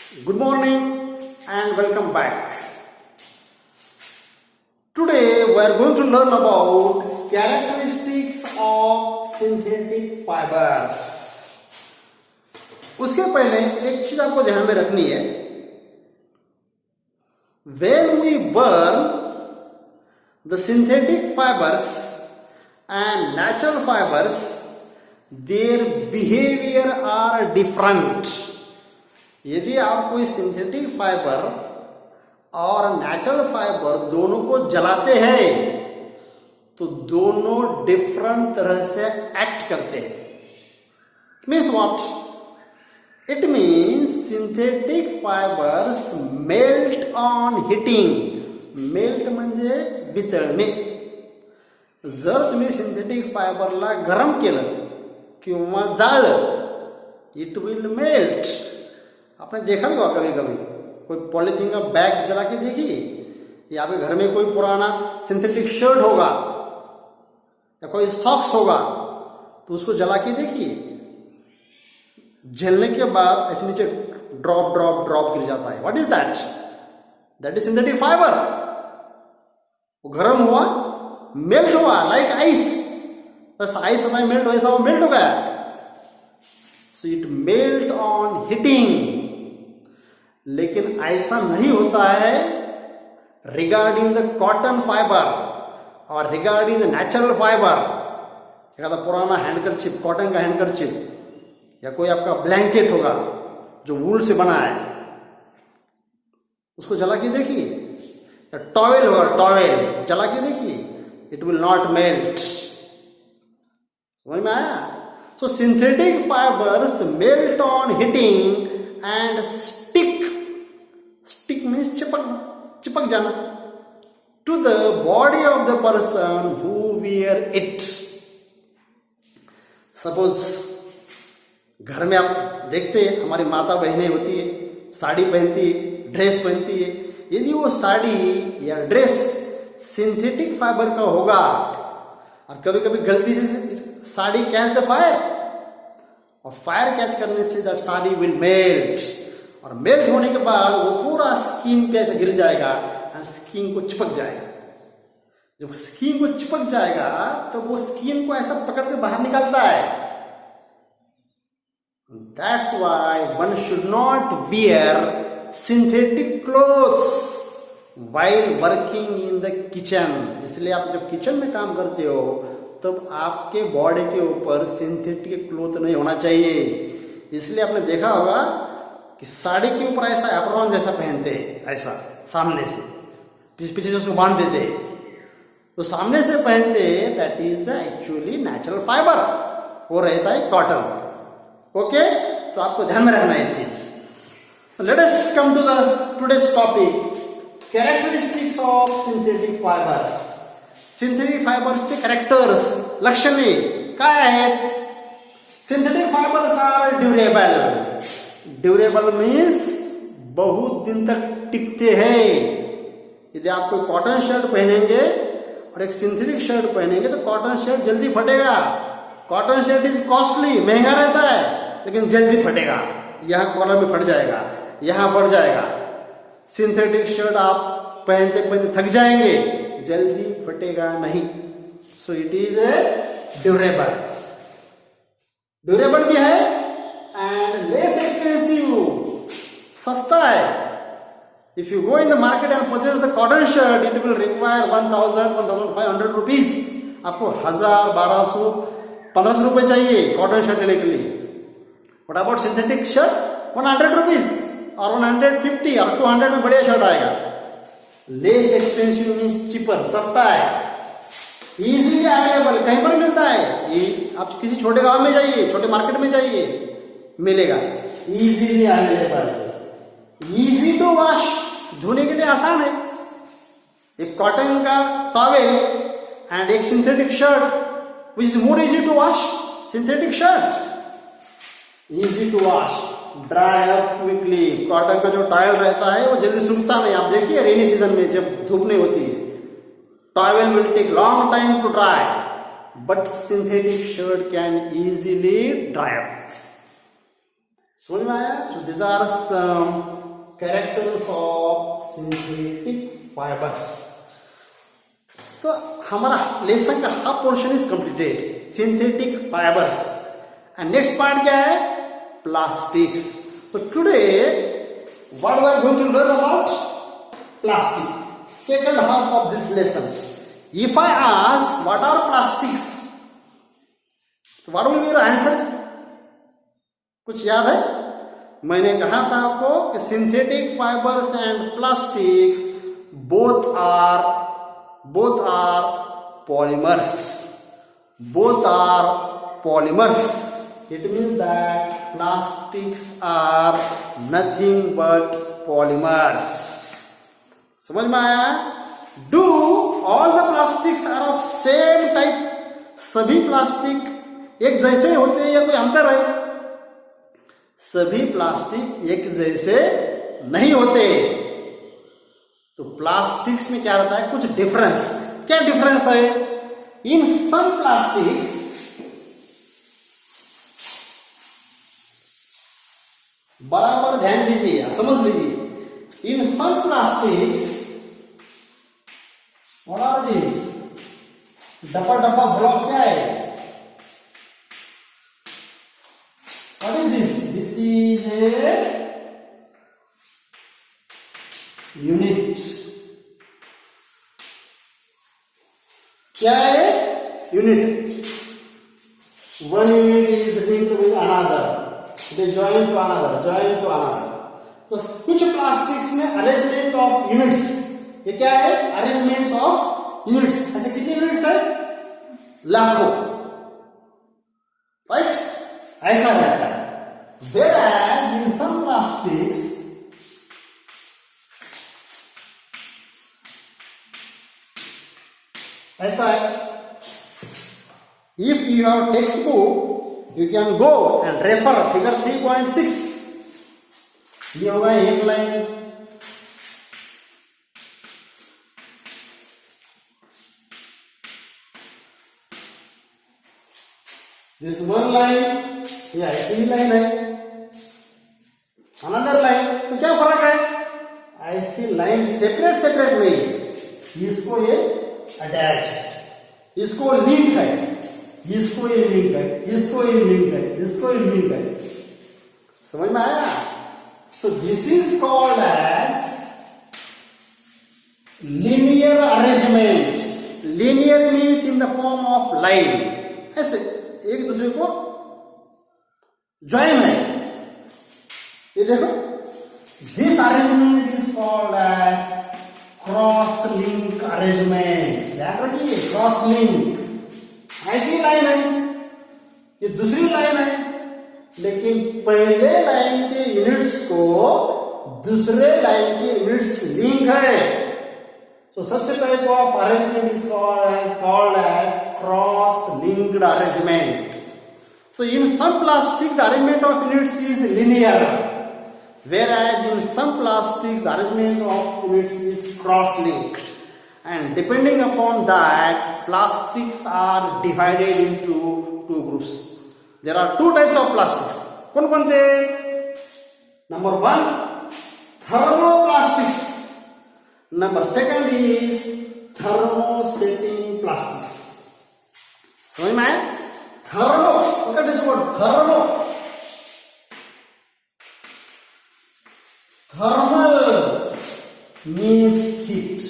Good morning and welcome back. Today we are going to learn about characteristics of synthetic fibers. उसके पहले एक चीज आपको ध्यान में रखनी है. When we burn the synthetic fibers and natural fibers, their behavior are different. यदि आप कोई सिंथेटिक फाइबर और नेचुरल फाइबर दोनों को जलाते हैं तो दोनों डिफरेंट तरह से एक्ट करते हैं. Means what? It means synthetic fibres melt on heating. Melt म्हणजे वितळणे. जर तुम्ही सिंथेटिक फायबरला गरम केलं किंवा जाळलं, इट विल मेल्ट. आपने देखा भी होगा कभी कभी कोई पॉलीथीन का बैग जला के देखिए, या आपके घर में कोई पुराना सिंथेटिक शर्ट होगा या कोई सॉक्स होगा तो उसको जला के देखिए, जलने के बाद ऐसे नीचे ड्रॉप ड्रॉप ड्रॉप गिर जाता है. What is that? That is synthetic fibre. वो गर्म हुआ, मेल्ट हुआ लाइक आइस. बस आइस होता है मेल्ट, वैसा वो मेल्ट हो गया. So it melt on heating. लेकिन ऐसा नहीं होता है रिगार्डिंग द कॉटन फाइबर और रिगार्डिंग द नेचुरल फाइबर. एखादा पुराना हैंडकरचिप, कॉटन का हैंडकरचिप या कोई आपका ब्लैंकेट होगा जो वूल से बना है, उसको जला के देखिए. या टॉवेल होगा, टॉवेल जला के देखिए, इट विल नॉट मेल्ट. समझ में आया? So synthetic fibres melt on heating and stick. Stick means चिपक जाना to the body of the person who wear it. Suppose घर में आप देखते हैं हमारी माता बहनें होती है, साड़ी पहनती है, ड्रेस पहनती है. यदि वो साड़ी या ड्रेस सिंथेटिक फाइबर का होगा और कभी कभी गलती से साड़ी कैच द फायर, और फायर कैच करने say that sari will melt. और मेल्ट होने के बाद वो पूरा स्किन पे ऐसे गिर जाएगा और स्किन को चिपक जाएगा. जब स्किन को चिपक जाएगा तो वो स्किन को ऐसा पकड़ के बाहर निकालता है. That's why one should not wear synthetic clothes while working in the kitchen. इसलिए आप जब किचन में काम करते हो तब आपके बॉडी के ऊपर सिंथेटिक क्लोथ नहीं होना चाहिए. इसलिए आपने देखा होगा कि साड़ी के ऊपर ऐसा एप्रॉन जैसा पहनते हैं, ऐसा सामने से, पीछे से उसको बांध देते हैं. तो सामने से पहनते हैं, that is actually natural fibre. वो रहता है कॉटन. ओके, तो आपको ध्यान में रखना है चीज. Let us come to the today's topic, characteristics of synthetic fibres. Synthetic फायबर्सचे कॅरेक्टर्स, लक्षणे काय आहेत? Synthetic fibres are durable. Durable means बहुत दिन तक टिकते हैं. यदि आप कोई कॉटन शर्ट पहनेंगे और एक सिंथेटिक शर्ट पहनेंगे तो कॉटन शर्ट जल्दी फटेगा. कॉटन शर्ट इज कॉस्टली, महंगा रहता है, लेकिन जल्दी फटेगा. यहां कॉलर में फट जाएगा, यहां फट जाएगा. सिंथेटिक शर्ट आप पहनते पहनते थक जाएंगे, जल्दी फटेगा नहीं. So it is a durable. Durable भी है एंड लेस एक्सपेंसिव, सस्ता है. If you go in the market and purchase the cotton shirt, it will require 1,000-1,500 rupees. आपको 1,000, 1,200, 1,500 रुपए चाहिए कॉटन शर्ट लेने के लिए. What about synthetic shirt? 100 rupees और 150 और 200 में बढ़िया शर्ट आएगा. लेस एक्सपेंसिव मीन्स चीपर, सस्ता है, इजीली अवेलेबल, कहीं पर मिलता है. ये आप किसी छोटे गांव में जाइए, छोटे मार्केट में जाइए, मिलेगा. Easily available, easy to wash, धोने के लिए आसान है. एक कॉटन का टॉवेल एंड एक synthetic shirt, which is more easy to wash. Synthetic shirt easy to wash, dry up quickly. Cotton का जो टॉवेल रहता है वो जल्दी सूखता नहीं. आप देखिए रेनी सीजन में जब धूप नहीं होती है, towel will take long time to dry, but synthetic shirt can easily dry up. समझ में आया? So this are some characters of synthetic fibres. तो हमारा लेसन का half portion is completed, synthetic fibres. And next part क्या है? Plastics. So today what we are going to learn about plastic, second half of this lesson. If I ask what are plastics, so what will be your answer? कुछ याद है? मैंने कहा था आपको कि synthetic fibres and plastics both are polymers. Both are polymers. It means that plastics are nothing but polymers. समझ में आया? Do all the plastics are of same type? सभी प्लास्टिक एक जैसे होते हैं या कोई अंतर है? सभी प्लास्टिक एक जैसे नहीं होते। तो प्लास्टिक्स में क्या रहता है? कुछ डिफरेंस। क्या डिफरेंस है? इन सम प्लास्टिक्स बराबर ध्यान दीजिए, समझ लीजिए। In some plastics, what are these? डब्बा ब्लॉक क्या है? What is this? This is a unit. क्या है? Unit. One unit is linked with another. They join to another. तो कुछ प्लास्टिक्स में अरेंजमेंट ऑफ यूनिट्स, ये क्या है? Arrangements of units. ऐसे कितने यूनिट्स है? लाखों, राइट? ऐसा रहता है। Whereas in some plastics ऐसा है। If you have textbook, you can go and refer figure 3.6. ये होगा एक लाइन, दिस वन लाइन, ये ऐसी लाइन है, अनदर लाइन। तो क्या फर्क है? ऐसी लाइन सेपरेट नहीं, इसको ये अटैच है, इसको लिंक है, इसको ये लिंक है, इसको ये लिंक है, इसको ये लिंक है। समझ में आया? So this is called as linear arrangement. Linear means in the form of line. ऐसे एक दूसरे को ज्वाइन है। ये देखो, this arrangement is called as cross link arrangement. याद रखिए, cross link। ऐसी लाइन है, ये दूसरी लाइन है, लेकिन पहले लाइन के यूनिट्स को दूसरे लाइन के यूनिट्स लिंक है। So such a type of arrangement is called as cross-linked arrangement. So in some plastic, the arrangement of units is linear, whereas in some plastics, the arrangement of units is cross-linked. And depending upon that, plastics are divided into two groups. There are two types of plastics. कौन कौन थे? Number one, thermoplastics. Number second is thermosetting plastics. समझ में आया? Thermo, look at this word, thermo. Thermal means heat.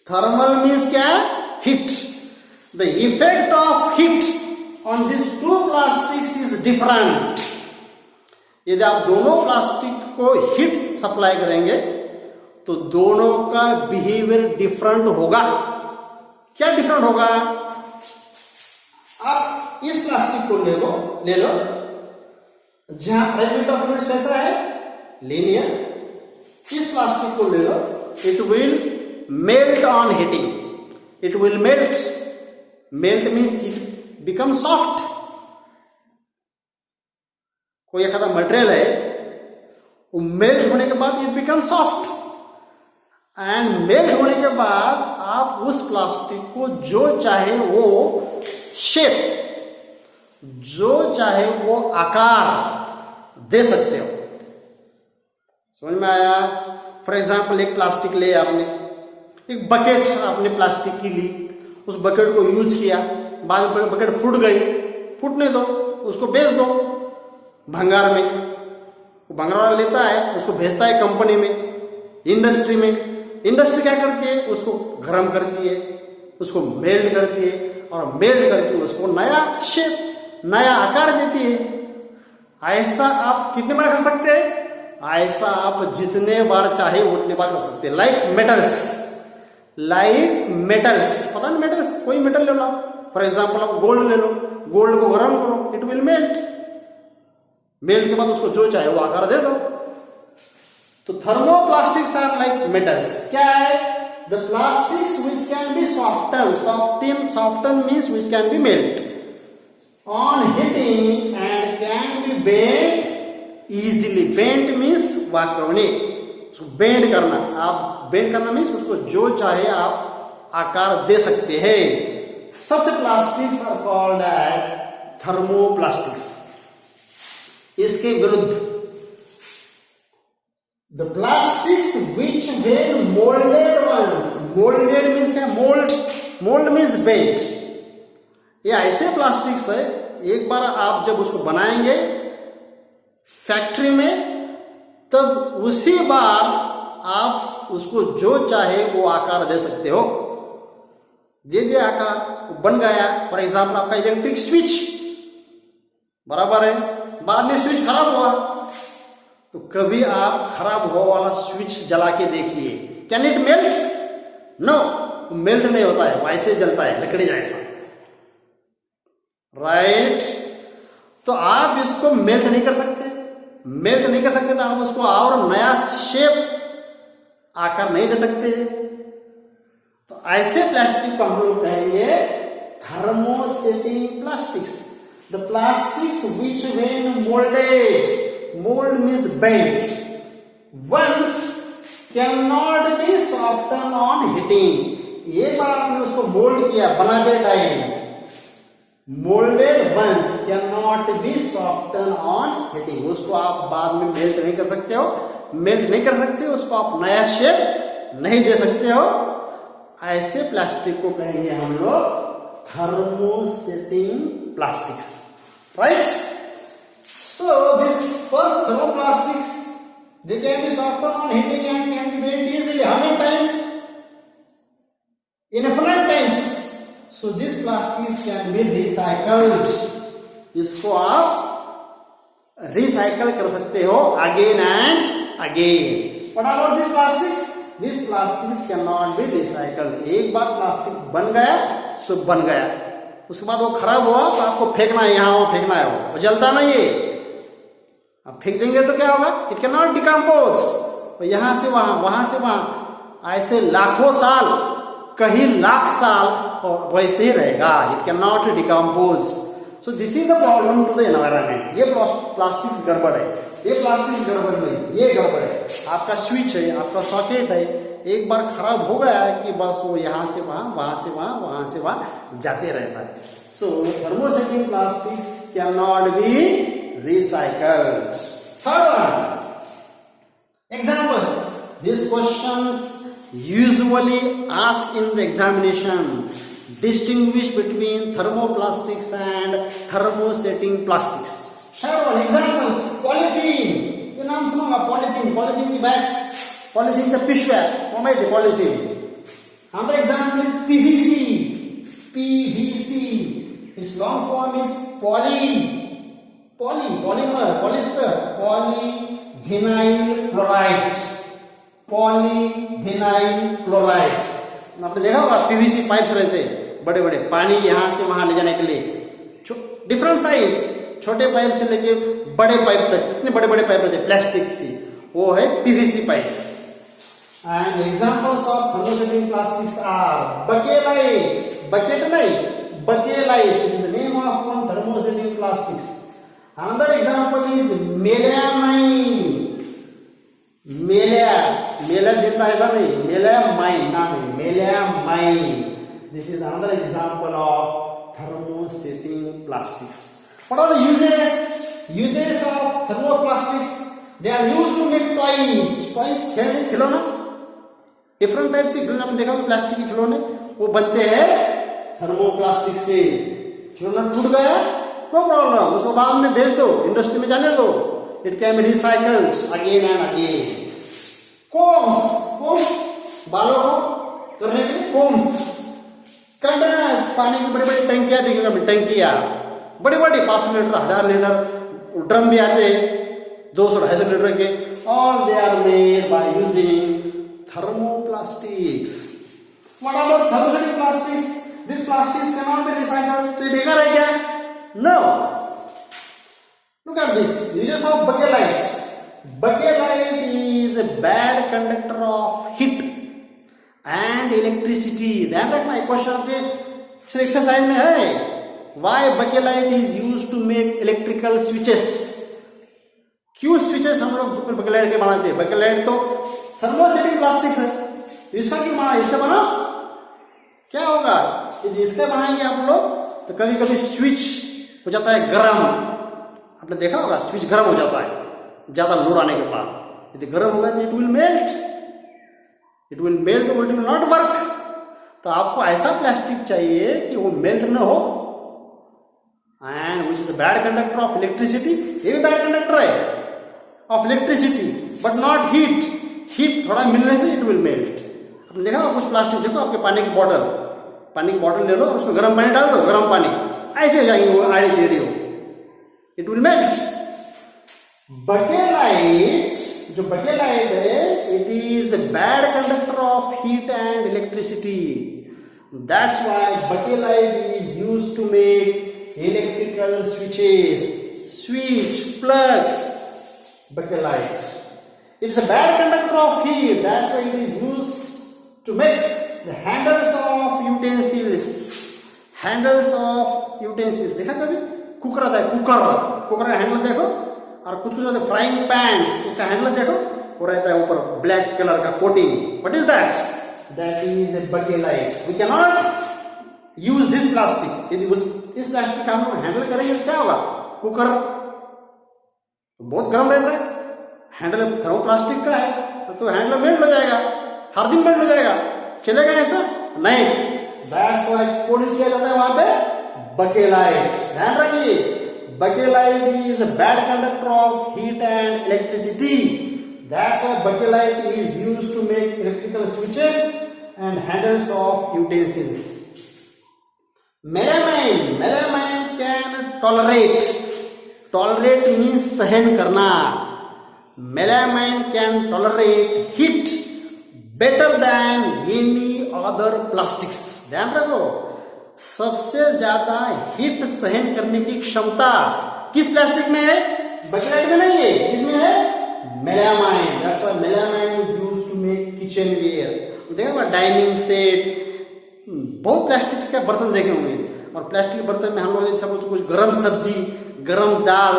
Thermal means क्या? Heat. The effect of heat on these two plastics is different. यदि आप दोनों प्लास्टिक को heat supply करेंगे तो दोनों का बिहेवियर डिफरेंट होगा। क्या डिफरेंट होगा? आप इस प्लास्टिक को ले लो, जहां अरेंजमेंट ऑफ यूनिट्स कैसा है? लीनियर। इस प्लास्टिक को ले लो, it will melt on heating, it will melt means it become soft. कोई एक मटेरियल है, वो मेल्ट होने के बाद it become soft, and melt होने के बाद आप उस प्लास्टिक को जो चाहे वो शेप, जो चाहे वो आकार दे सकते हो। समझ में आया? फॉर एग्जाम्पल एक प्लास्टिक ले आपने, एक बकेट आपने प्लास्टिक की ली, उस बकेट को यूज किया, बाद में बकेट फूट गई, फूटने दो, उसको बेच दो भंगार में। भंगार वाला लेता है, उसको भेजता है कंपनी में, इंडस्ट्री में। इंडस्ट्री क्या करती है? उसको गर्म करती है, उसको मेल्ट करती है, और मेल्ट करके उसको नया शेप, नया आकार देती है। ऐसा आप कितने बार कर सकते हैं? ऐसा आप जितने बार चाहे उतने बार कर सकते हैं। लाइक मेटल्स, पता नहीं मेटल्स, कोई मेटल ले लो, फॉर एग्जाम्पल आप गोल्ड ले लो, गोल्ड को गर्म करो, इट विल मेल्ट। मेल्ट के बाद उसको जो चाहे वो आकार दे दो। तो थर्मोप्लास्टिक्स आर लाइक मेटल्स। क्या है? The plastics which can be soften means which can be melt on heating and can be bent easily. Bent means वाकवने, उसको बेंड करना। आप बेंड करना मीन्स उसको जो चाहे आप आकार दे सकते हैं। Such plastics are called as thermoplastics. इसके विरुद्ध the plastics which when molded ones, molded means क्या? Mould means bent. ये ऐसे प्लास्टिक्स है, एक बार आप जब उसको बनाएंगे फैक्ट्री में, तब उसी बार आप उसको जो चाहे वो आकार दे सकते हो। दे दिया आकार, बन गया। फॉर एग्जाम्पल आपका इलेक्ट्रिक स्विच, बराबर है, बाद में स्विच खराब हुआ, तो कभी आप खराब हुआ वाला स्विच जला के देखिए, can it melt? No, melt नहीं होता है, वैसे जलता है लकड़ी जैसा, राइट? तो आप इसको मेल्ट नहीं कर सकते। मेल्ट नहीं कर सकते तो आप उसको और नया शेप, आकार नहीं दे सकते। तो ऐसे प्लास्टिक को हम लोग कहेंगे thermosetting plastics. The plastics which when molded, mold means bent, once cannot be softened on heating। एक बार आपने उसको मोल्ड किया बनाते time, moulded once can not be soften on heating. उसको आप बाद में मेल्ट नहीं कर सकते हो, मेल्ट नहीं कर सकते, उसको आप नया शेप नहीं दे सकते हो। ऐसे प्लास्टिक को कहेंगे हम लोग thermosetting plastics, right? So this first thermoplastics, they can be softened on heating and can be made easily. How many times? Infinite times. So these plastics can be recycled. इसको आप रिसाइकल कर सकते हो again and again. What about these plastics? These plastics cannot be recycled. एक बार plastic बन गया सो बन गया, उसके बाद वो खराब हुआ तो आपको फेंकना है, यहाँ वहां फेंकना है, वो जलता नहीं है। आप फेंक देंगे तो क्या होगा? It can not decompose. यहां से वहां, वहां से वहां, ऐसे लाखों साल, कहीं लाख साल वैसे ही रहेगा। It can not decompose. So this is the problem to the environment. ये प्लास्टिक्स गड़बड़ है, ये प्लास्टिक्स गड़बड़ नहीं, ये गड़बड़ है। आपका स्विच है, आपका सॉकेट है, एक बार खराब हो गया है कि बस वो यहां से वहां, वहां से वहां, वहां से वहां जाते रहता है। So thermosetting plastics can not be recycled. Third one, examples. These questions usually asked in the examination. Distinguish between thermoplastics and thermosetting plastics. Third one, examples. Polythene. ये नाम सुना होगा, पॉलिथीन, पॉलिथीन की बैग्स, पॉलिथीनच्या पिशव्या, माहिती आहे polythene. Another example is PVC. PVC. Its long form is polymer, polyester, polyvinyl chloride, polyvinyl chloride। आपने देखा होगा पीवीसी पाइप्स रहते हैं बड़े बड़े, पानी यहां से वहां ले जाने के लिए, डिफरेंट साइज, छोटे पाइप से लेके बड़े पाइप तक, इतने बड़े बड़े पाइप रहते हैं प्लास्टिक की, वो है PVC pipes. And examples of thermosetting plastics are bakelite, bucket नहीं, bakelite is the name of one thermosetting plastics. Another example is melamine. मेला जितना ऐसा नहीं, melamine नाम है, melamine. This is another example of thermosetting plastics. What are the uses of thermoplastics? They are used to make toys खेलने खिलौना, different type से खिलौना आपने देखा होगा, प्लास्टिक के खिलौने वो बनते हैं थर्मोप्लास्टिक से। खिलौना टूट गया, नो प्रॉब्लम, उसको बाद में भेज दो, इंडस्ट्री में जाने दो, it can be recycled again and again. Combs बालों को करने के लिए कोम्स। कंटेनर्स, पानी की बड़ी बड़ी टंकियां देखिएगा, टंकियां बड़ी बड़ी 500 लीटर 1000 लीटर ड्रम भी आते हैं 200-250 लीटर के। All they are made by using thermoplastics. What about thermostatic plastics? These plastics cannot be recycled. तो ये बेकार है क्या? No. Look at this. Uses of bakelite. Bakelite is a bad conductor of heat and electricity. ध्यान रखना, एक question आपके exercise में है, why bakelite is used to make electrical switches. क्यों स्विचेस हम लोग बकेलाइट के बनाते हैं? बकेलाइट तो थर्मोसेटिक प्लास्टिक है, इसका क्यों बना? इसका बना क्या होगा यदि इसका बनाएंगे आप लोग तो कभी कभी स्विच हो जाता है गर्म। आपने देखा होगा स्विच गर्म हो जाता है ज्यादा लोड आने के बाद, यदि गर्म होगा तो इट विल मेल्ट तो इट विल नॉट वर्क। तो आपको ऐसा प्लास्टिक चाहिए कि वो मेल्ट ना हो, and which is bad conductor of electricity. ये भी बैड कंडक्टर है of electricity but not heat. Heat थोड़ा मिलने से इट विल मेल्ट। आपने देखा कुछ प्लास्टिक, देखो आपके पानी की बॉटल ले लो, उसमें गर्म पानी डाल दो, गर्म पानी ऐसे हो जाएंगे वो आड़े टेढ़े हो, इट विल मेल्ट। बकेलाइट, जो बकेलाइट है, it is bad conductor of heat and electricity. That's why bakelite is used to make electrical switches, switch plugs, bakelite. It's a bad conductor of heat. That's why it is used to make the handles of utensils. देखा कभी? Cooker आता है, cooker का handle देखो, और कुछ होता है फ्राइंग पैन्स, उसका हैंडल देखो, वो रहता है ऊपर ब्लैक कलर का coating. What is that? That is a bakelite. We cannot use this plastic. यदि इस प्लास्टिक का हम हैंडल करेंगे तो क्या होगा? कुकर बहुत गर्म रहता है, हैंडल थर्मोप्लास्टिक का है तो हैंडल मेल्ट हो जाएगा, हर दिन मेल्ट हो जाएगा, चलेगा ऐसा नहीं। दैट्स व्हाई पॉलिश किया जाता है वहां पे बकेलाइट। ध्यान रखिए, bakelite is a bad conductor of heat and electricity. That's why bakelite is used to make electrical switches and handles of utensils. Melamine can tolerate means सहन करना। Melamine can tolerate heat better than any other plastics. ध्यान रखो, सबसे ज्यादा heat सहन करने की क्षमता किस प्लास्टिक में है? बकेलाइट में नहीं है, इसमें है melamine. That's why melamine is used to make kitchen ware. देखो डाइनिंग सेट, बहुत प्लास्टिक के बर्तन देखे होंगे, और प्लास्टिक के बर्तन में हम लोग सब कुछ गरम सब्जी, गरम दाल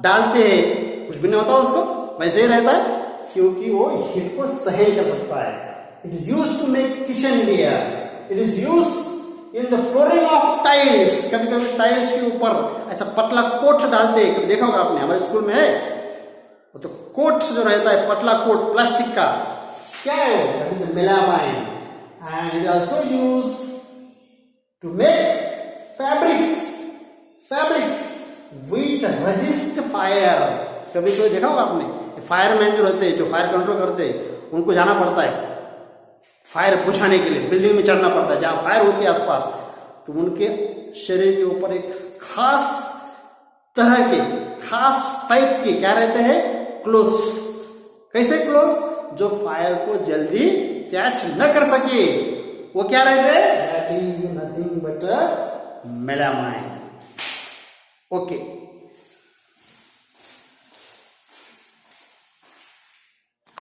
डालते हैं, कुछ भी नहीं होता उसको, वैसे ही रहता है क्योंकि वो हीट को सहन कर सकता है। It is used to make kitchen ware. It is used in the flooring of tiles. कभी कभी टाइल्स के ऊपर ऐसा पतला कोट डालते हैं, कभी देखा होगा आपने, हमारे स्कूल में है वो तो कोट जो रहता है, पतला कोट प्लास्टिक का, क्या है वो? That is melamine. And it also used to make fabrics which resist fire। कभी कोई देखा होगा आपने, फायरमैन जो रहते हैं, जो फायर कंट्रोल करते हैं, उनको जाना पड़ता है फायर बुझाने के लिए, बिल्डिंग में चढ़ना पड़ता है जहां फायर होती है आसपास, तो उनके शरीर के ऊपर एक खास तरह के, खास टाइप के क्या रहते हैं? क्लोथ्स। कैसे क्लोथ्स? जो फायर को जल्दी कैच न कर सके, वो क्या रहते हैं? That is nothing but melamine. Okay.